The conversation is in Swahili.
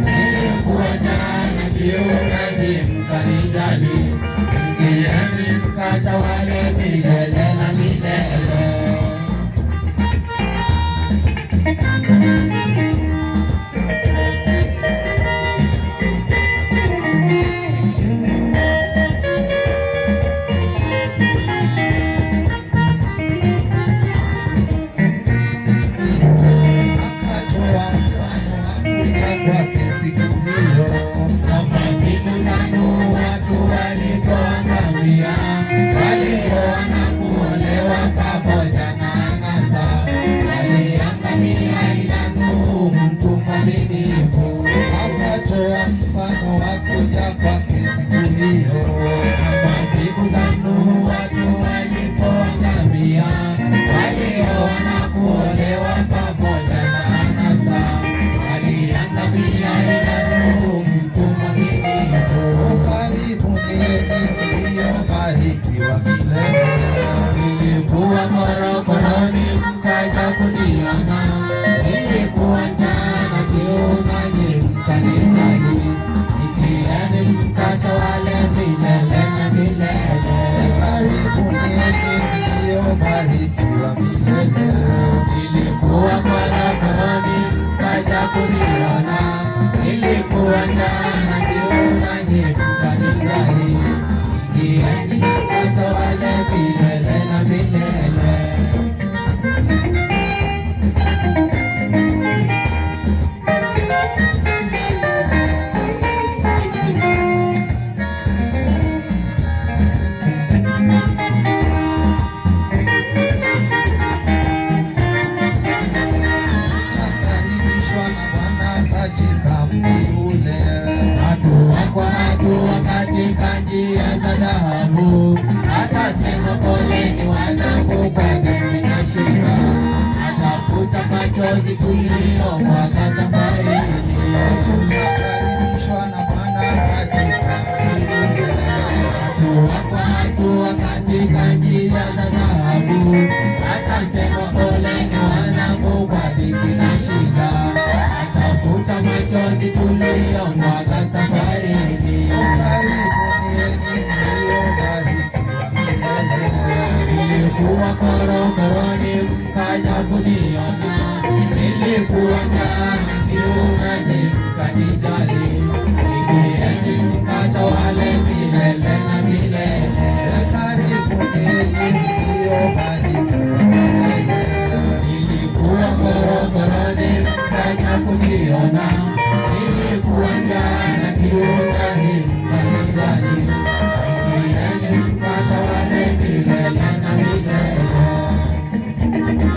nilikuwa jana kiunaji mkanijali, ingieni mkatawale milele na milele. Nilikuwa korokoroni mkaja kuniona, nilikuwa njaa kiu nanyi mkanijali, ingieni mkatawale milele na milele. Karibuni mliobarikiwa milele. Nilikuwa korokoroni mkaja kuniona, nilikuwa njaa kiu nanyi mkanijali, ingieni mkatawale milele na milele. Takaribishwa na Bwana katika mji ule, hatua kwa hatua katika njia za dhahabu. Atasema poleni wanangu kwa dhambi na shida, atafuta machozi tuliyomwaga safarini. Tutakaribishwa na Bwana katika mji ule, hatua kwa hatua katika njia za dhahabu. Atasema poleni wanangu kwa dhiki na shida, atafuta machozi tuliyomwaga safarini. Nilikuwa korokoroni